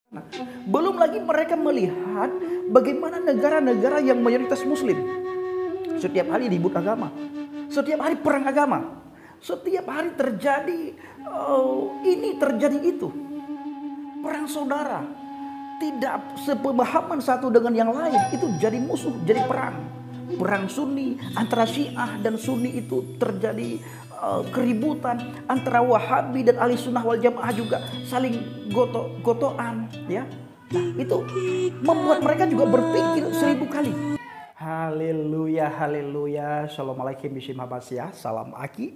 Nah, belum lagi mereka melihat bagaimana negara-negara yang mayoritas muslim. Setiap hari ribut agama. Setiap hari perang agama. Setiap hari terjadi ini terjadi itu. Perang saudara. Tidak sepemahaman satu dengan yang lain. Itu jadi musuh, jadi perang. Perang Sunni antara Syiah dan Sunni itu terjadi keributan antara Wahabi dan Ahli Sunnah wal Jamaah juga saling goto-gotoan, ya. Nah, itu membuat mereka juga berpikir 1000 kali. Haleluya, haleluya. Assalamualaikum warahmatullahi wabarakatuh. Salam Aki.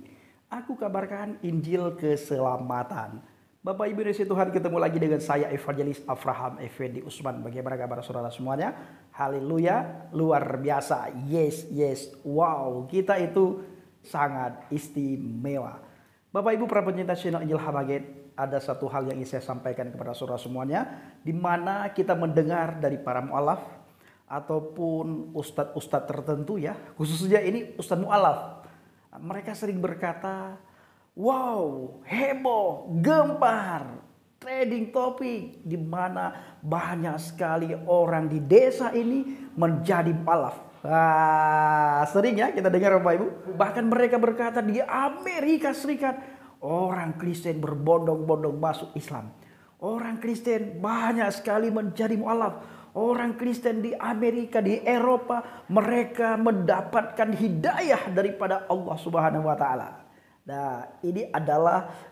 Aku kabarkan Injil keselamatan. Bapak Ibu Yesus Tuhan, ketemu lagi dengan saya Evangelis Avraham Effendi Usman. Bagaimana kabar saudara semuanya? Haleluya, luar biasa. Yes, yes. Wow, kita itu sangat istimewa. Bapak Ibu para pencinta channel Injil Habaget, ada satu hal yang ingin saya sampaikan kepada saudara semuanya, di mana kita mendengar dari para mu'alaf ataupun ustadz-ustadz tertentu, ya, khususnya ini ustadz mu'alaf. Mereka sering berkata, wow, heboh, gempar, trending topik, di mana banyak sekali orang di desa ini menjadi mu'alaf. Sering ya kita dengar Bapak Ibu. Bahkan mereka berkata di Amerika Serikat orang Kristen berbondong-bondong masuk Islam. Orang Kristen banyak sekali menjadi mu'alaf. Orang Kristen di Amerika, di Eropa, mereka mendapatkan hidayah daripada Allah Subhanahu wa Ta'ala. Nah, ini adalah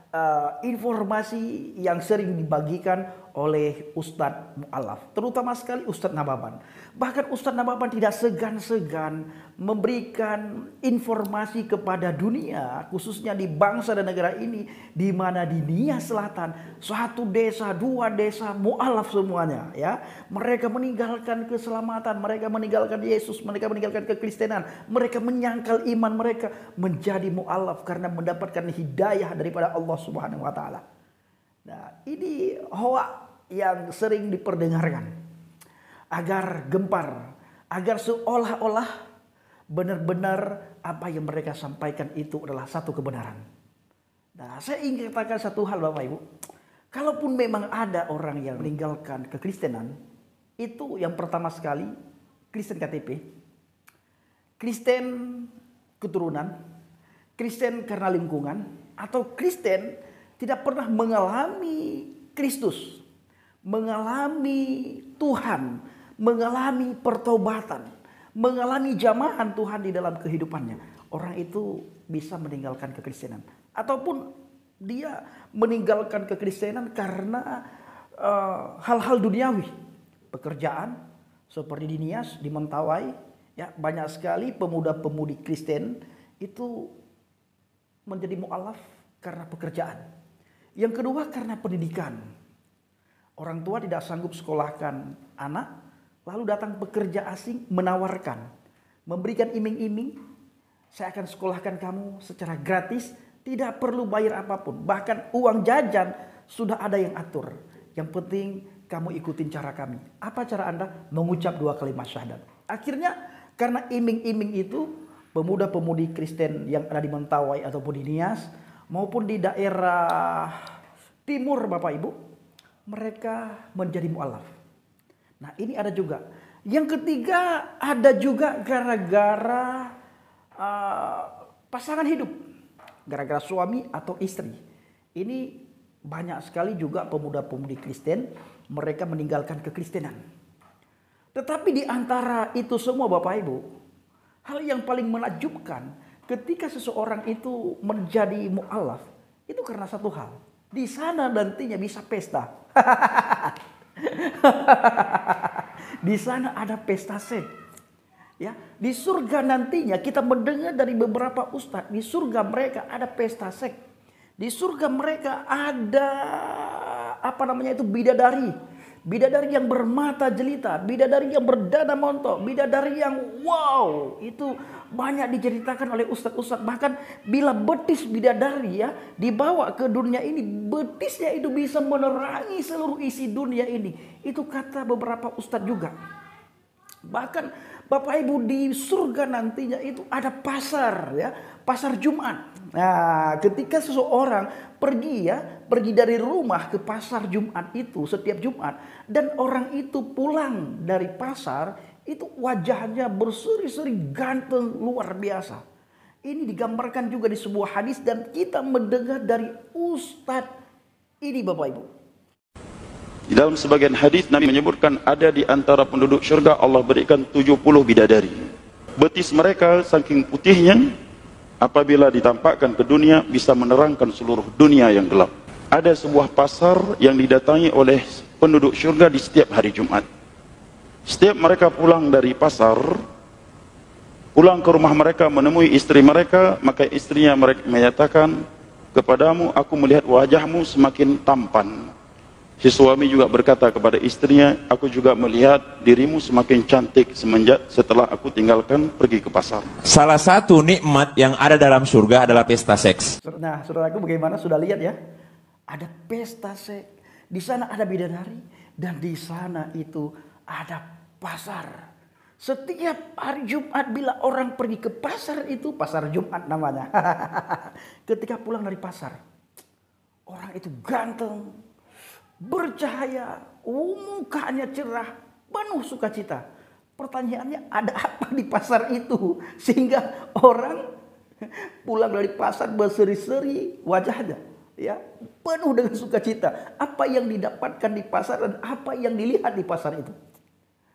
informasi yang sering dibagikan oleh Ustadz Mu'alaf, terutama sekali Ustadz Nababan. Bahkan Ustadz Nababan tidak segan-segan memberikan informasi kepada dunia, khususnya di bangsa dan negara ini, di mana di Nia Selatan, satu desa, dua desa, mu'alaf semuanya, ya. Mereka meninggalkan keselamatan, mereka meninggalkan Yesus, mereka meninggalkan kekristenan, mereka menyangkal iman mereka menjadi mu'alaf karena mendapatkan hidayah daripada Allah Subhanahu wa Ta'ala. Nah, ini hoak yang sering diperdengarkan agar gempar, agar seolah-olah benar-benar apa yang mereka sampaikan itu adalah satu kebenaran. Nah, saya ingin katakan satu hal Bapak Ibu. Kalaupun memang ada orang yang meninggalkan kekristenan, itu yang pertama sekali Kristen KTP, Kristen keturunan, Kristen karena lingkungan, atau Kristen tidak pernah mengalami Kristus, mengalami Tuhan, mengalami pertobatan, mengalami jamahan Tuhan di dalam kehidupannya. Orang itu bisa meninggalkan kekristenan. Ataupun dia meninggalkan kekristenan karena hal-hal duniawi. Pekerjaan seperti di Nias, di Mentawai, ya, banyak sekali pemuda-pemudi Kristen itu menjadi mu'alaf karena pekerjaan. Yang kedua karena pendidikan. Orang tua tidak sanggup sekolahkan anak, lalu datang pekerja asing menawarkan, memberikan iming-iming, saya akan sekolahkan kamu secara gratis, tidak perlu bayar apapun. Bahkan uang jajan sudah ada yang atur. Yang penting kamu ikutin cara kami. Apa cara Anda? Mengucap 2 kalimat syahadat. Akhirnya karena iming-iming itu, pemuda-pemudi Kristen yang ada di Mentawai ataupun di Nias, maupun di daerah timur Bapak Ibu, mereka menjadi mu'alaf. Nah, ini ada juga. Yang ketiga ada juga gara-gara pasangan hidup, gara-gara suami atau istri. Ini banyak sekali juga pemuda-pemudi Kristen, mereka meninggalkan kekristenan. Tetapi di antara itu semua Bapak Ibu, hal yang paling menakjubkan ketika seseorang itu menjadi mu'alaf, itu karena satu hal. Di sana nantinya bisa pesta. Di sana ada pesta seks. Ya, di surga nantinya kita mendengar dari beberapa ustadz, di surga mereka ada pesta seks. Di surga mereka ada bidadari. Bidadari yang bermata jelita, bidadari yang berdada montok, bidadari yang wow, itu banyak diceritakan oleh ustadz-ustadz. Bahkan bila betis bidadari, ya, dibawa ke dunia ini, betisnya itu bisa menerangi seluruh isi dunia ini. Itu kata beberapa ustadz juga. Bahkan Bapak Ibu di surga nantinya itu ada pasar ya, pasar Jumat. Nah, ketika seseorang pergi dari rumah ke pasar Jumat itu setiap Jumat dan orang itu pulang dari pasar itu wajahnya berseri-seri ganteng luar biasa. Ini digambarkan juga di sebuah hadis dan kita mendengar dari Ustadz ini Bapak Ibu. Di dalam sebagian hadis Nabi menyebutkan ada di antara penduduk syurga Allah berikan 70 bidadari. Betis mereka saking putihnya apabila ditampakkan ke dunia bisa menerangkan seluruh dunia yang gelap. Ada sebuah pasar yang didatangi oleh penduduk syurga di setiap hari Jumat. Setiap mereka pulang dari pasar, pulang ke rumah mereka menemui istri mereka, maka istrinya mereka menyatakan, kepadamu aku melihat wajahmu semakin tampan. Si suami juga berkata kepada istrinya, aku juga melihat dirimu semakin cantik setelah aku tinggalkan pergi ke pasar. Salah satu nikmat yang ada dalam surga adalah pesta seks. Nah, saudaraku bagaimana sudah lihat ya? Ada pesta seks. Di sana ada bidadari dan di sana itu ada pasar. Setiap hari Jumat bila orang pergi ke pasar itu pasar Jumat namanya. Ketika pulang dari pasar, orang itu ganteng, bercahaya, mukanya cerah, penuh sukacita. Pertanyaannya ada apa di pasar itu sehingga orang pulang dari pasar berseri-seri wajahnya, ya penuh dengan sukacita. Apa yang didapatkan di pasar dan apa yang dilihat di pasar itu?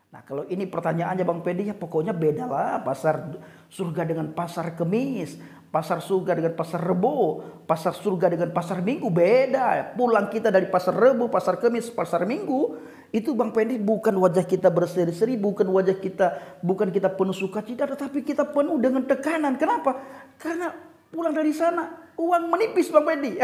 Nah, kalau ini pertanyaannya Bang Pedi, ya pokoknya beda lah pasar surga dengan pasar Kemis, pasar surga dengan pasar Rebo, pasar surga dengan pasar Minggu beda. Pulang kita dari pasar Rebo, pasar Kemis, pasar Minggu, itu Bang Pedi bukan wajah kita berseri-seri, bukan kita penuh sukacita, tetapi kita penuh dengan tekanan. Kenapa? Karena pulang dari sana uang menipis Bang Pedi.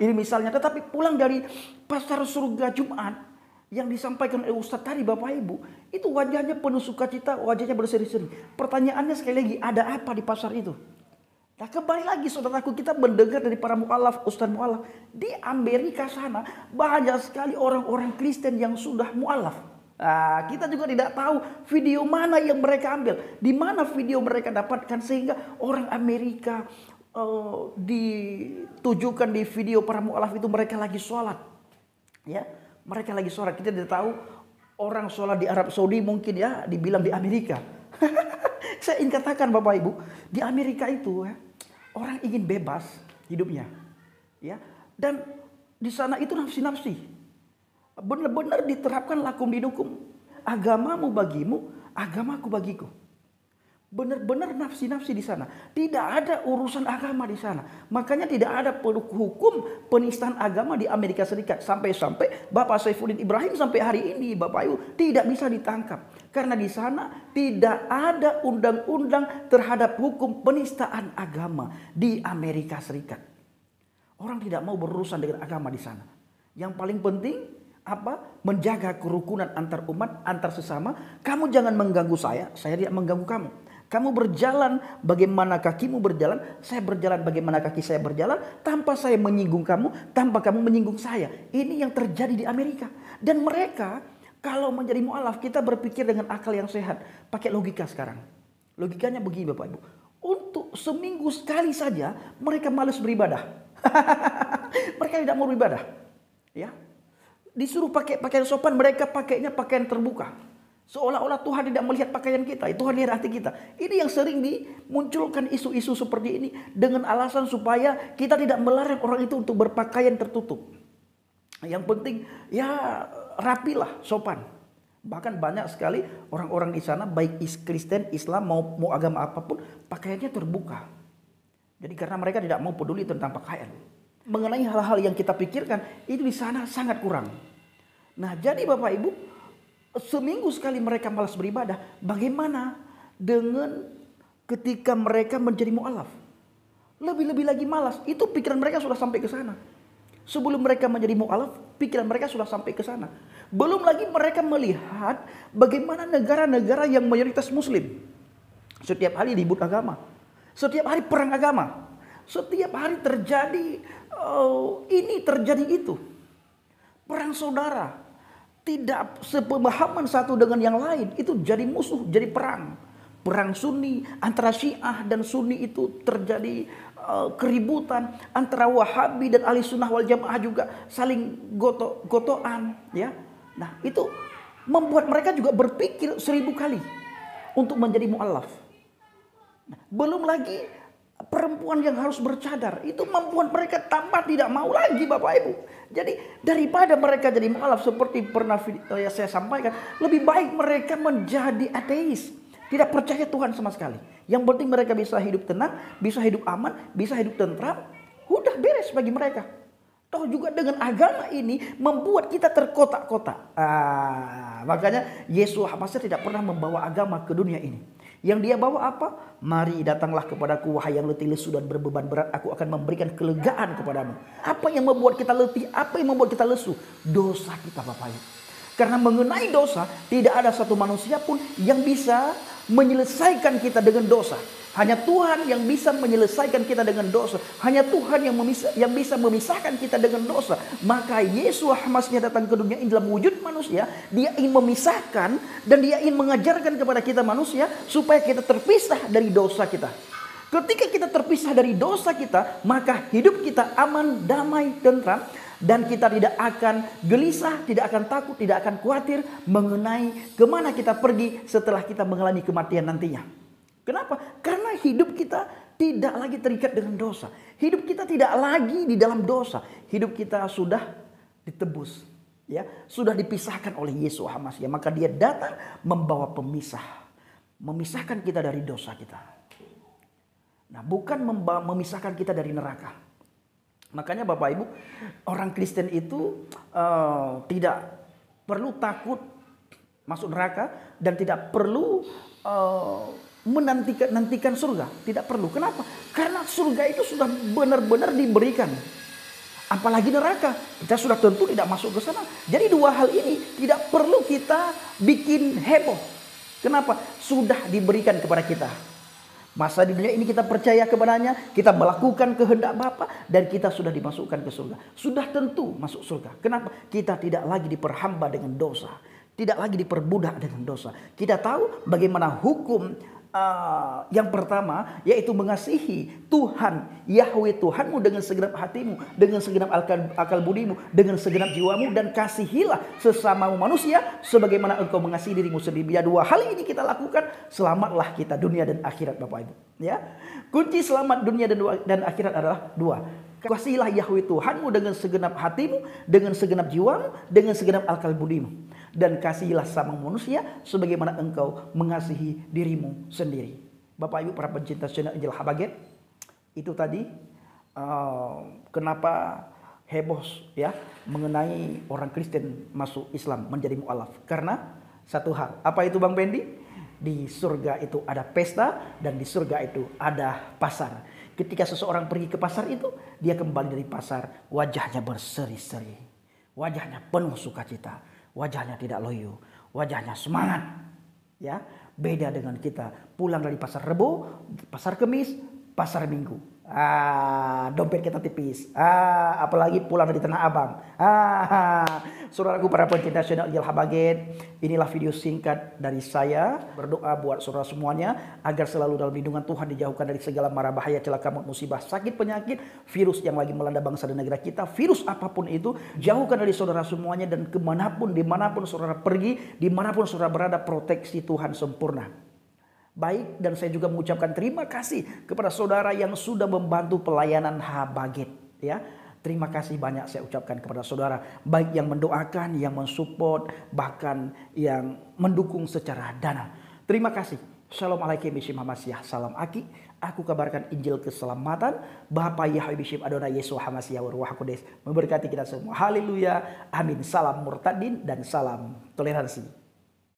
Ini misalnya, tetapi pulang dari pasar surga Jumat yang disampaikan oleh Ustadz tadi Bapak Ibu, itu wajahnya penuh sukacita, wajahnya berseri-seri. Pertanyaannya sekali lagi, ada apa di pasar itu? Nah, kembali lagi saudaraku, kita mendengar dari para mu'alaf, Ustadz mu'alaf. Di Amerika sana banyak sekali orang-orang Kristen yang sudah mu'alaf. Nah, kita juga tidak tahu video mana yang mereka ambil, di mana video mereka dapatkan sehingga orang Amerika ditujukan di video para mu'alaf itu mereka lagi sholat, ya. Mereka lagi sholat. Kita tidak tahu orang sholat di Arab Saudi mungkin ya dibilang di Amerika. Saya ingin katakan Bapak Ibu, di Amerika itu ya, orang ingin bebas hidupnya, ya. Dan di sana itu nafsi-nafsi. Benar-benar diterapkan lakum dinukum. Agamamu bagimu, agamaku bagiku. Benar-benar nafsi-nafsi di sana. Tidak ada urusan agama di sana. Makanya tidak ada hukum penistaan agama di Amerika Serikat. Sampai-sampai Bapak Saifuddin Ibrahim sampai hari ini Bapak Ibu tidak bisa ditangkap. Karena di sana tidak ada undang-undang terhadap hukum penistaan agama di Amerika Serikat. Orang tidak mau berurusan dengan agama di sana. Yang paling penting apa? Menjaga kerukunan antar umat, antar sesama. Kamu jangan mengganggu saya tidak mengganggu kamu. Kamu berjalan bagaimana kakimu berjalan, saya berjalan bagaimana kaki saya berjalan, tanpa saya menyinggung kamu, tanpa kamu menyinggung saya. Ini yang terjadi di Amerika. Dan mereka kalau menjadi mu'alaf, kita berpikir dengan akal yang sehat, pakai logika sekarang. Logikanya begini Bapak Ibu, untuk seminggu sekali saja mereka malas beribadah. Mereka tidak mau beribadah, ya. Disuruh pakai pakaian sopan, mereka pakainya pakaian terbuka. Seolah-olah Tuhan tidak melihat pakaian kita, Tuhan lihat hati kita. Ini yang sering dimunculkan isu-isu seperti ini dengan alasan supaya kita tidak melarang orang itu untuk berpakaian tertutup. Yang penting ya rapilah, sopan. Bahkan banyak sekali orang-orang di sana baik Kristen, Islam mau agama apapun pakaiannya terbuka. Jadi karena mereka tidak mau peduli tentang pakaian. Mengenai hal-hal yang kita pikirkan itu di sana sangat kurang. Nah, jadi Bapak Ibu, seminggu sekali mereka malas beribadah. Bagaimana dengan ketika mereka menjadi mu'alaf? Lebih-lebih lagi malas. Itu pikiran mereka sudah sampai ke sana. Sebelum mereka menjadi mu'alaf, pikiran mereka sudah sampai ke sana. Belum lagi mereka melihat bagaimana negara-negara yang mayoritas muslim. Setiap hari ribut agama. Setiap hari perang agama. Setiap hari terjadi ini terjadi itu. Perang saudara. tidak sepemahaman satu dengan yang lain, itu jadi musuh, jadi perang. Perang Sunni, antara Syiah dan Sunni itu terjadi keributan, antara Wahabi dan Ahli Sunnah wal Jamaah juga saling goto-gotoan, ya. Nah, itu membuat mereka juga berpikir 1000 kali untuk menjadi mu'allaf. Nah, belum lagi perempuan yang harus bercadar, itu membuat mereka tambah tidak mau lagi, Bapak Ibu. Jadi daripada mereka jadi mu'allaf seperti pernah saya sampaikan, lebih baik mereka menjadi ateis, tidak percaya Tuhan sama sekali. Yang penting mereka bisa hidup tenang, bisa hidup aman, bisa hidup tentram, udah beres bagi mereka. Toh juga dengan agama ini membuat kita terkotak-kotak. Makanya Yesus Hamzah tidak pernah membawa agama ke dunia ini. Yang dia bawa apa? Mari datanglah kepadaku wahai yang letih lesu dan berbeban berat, aku akan memberikan kelegaan kepadamu. Apa yang membuat kita letih? Apa yang membuat kita lesu? Dosa kita, Bapak Ibu. Karena mengenai dosa, tidak ada satu manusia pun yang bisa menyelesaikan kita dengan dosa. Hanya Tuhan yang bisa menyelesaikan kita dengan dosa. Hanya Tuhan yang bisa memisahkan kita dengan dosa. Maka Yesus Hamzah datang ke dunia ini dalam wujud manusia. Dia ingin memisahkan dan dia ingin mengajarkan kepada kita manusia supaya kita terpisah dari dosa kita. Ketika kita terpisah dari dosa kita, maka hidup kita aman, damai, tentram. Dan kita tidak akan gelisah, tidak akan takut, tidak akan khawatir mengenai kemana kita pergi setelah kita mengalami kematian nantinya. Kenapa? Karena hidup kita tidak lagi terikat dengan dosa. Hidup kita tidak lagi di dalam dosa. Hidup kita sudah ditebus, ya, sudah dipisahkan oleh Yesus Hamzah. Maka dia datang membawa pemisah, memisahkan kita dari dosa kita. Nah, bukan memisahkan kita dari neraka. Makanya Bapak Ibu, orang Kristen itu tidak perlu takut masuk neraka dan tidak perlu menantikan surga. Tidak perlu. Kenapa? Karena surga itu sudah benar-benar diberikan. Apalagi neraka, kita sudah tentu tidak masuk ke sana. Jadi dua hal ini tidak perlu kita bikin heboh. Kenapa? Sudah diberikan kepada kita. Masa di dunia ini kita percaya kepadanya, kita melakukan kehendak Bapa dan kita sudah dimasukkan ke surga. Sudah tentu masuk surga. Kenapa? Kita tidak lagi diperhamba dengan dosa. Tidak lagi diperbudak dengan dosa. Kita tahu bagaimana hukum yang pertama, yaitu mengasihi Tuhan, Yahweh Tuhanmu dengan segenap hatimu, dengan segenap akal budimu, dengan segenap jiwamu, dan kasihilah sesamamu manusia sebagaimana engkau mengasihi dirimu sendiri. Bila dua hal ini kita lakukan, selamatlah kita dunia dan akhirat, Bapak Ibu. Ya, kunci selamat dunia dan akhirat adalah dua. Kasihilah Yahweh Tuhanmu dengan segenap hatimu, dengan segenap jiwamu, dengan segenap akal budimu. Dan kasihilah sama manusia sebagaimana engkau mengasihi dirimu sendiri. Bapak Ibu para pencinta channel Injil Habaget, itu tadi kenapa heboh ya mengenai orang Kristen masuk Islam menjadi mu'alaf. Karena satu hal, apa itu Bang Bendi? Di surga itu ada pesta dan di surga itu ada pasar. Ketika seseorang pergi ke pasar itu, dia kembali dari pasar, wajahnya berseri-seri, wajahnya penuh sukacita, wajahnya tidak loyo, wajahnya semangat. Ya, beda dengan kita pulang dari pasar Rebo, pasar Kemis, pasar Minggu. Dompet kita tipis. Apalagi pulang dari Tanah Abang. Saudaraku para pencinta channel Injil Habaget, inilah video singkat dari saya. Berdoa buat saudara semuanya agar selalu dalam lindungan Tuhan, dijauhkan dari segala mara bahaya, celaka, maut, musibah, sakit, penyakit, virus yang lagi melanda bangsa dan negara kita. Virus apapun itu, jauhkan dari saudara semuanya, dan dimanapun saudara pergi, dimanapun saudara berada, proteksi Tuhan sempurna. Baik, dan saya juga mengucapkan terima kasih kepada saudara yang sudah membantu pelayanan Habaget, ya. Terima kasih banyak saya ucapkan kepada saudara, baik yang mendoakan, yang mensupport, bahkan yang mendukung secara dana. Terima kasih. Shalom alaikum bishim Hamasiah. Salam aki. Aku kabarkan Injil keselamatan. Bapa Yahweh bishim Adonai Yesus Hamasiah Ruach Kudus memberkati kita semua. Haleluya. Amin. Salam murtadin dan salam toleransi.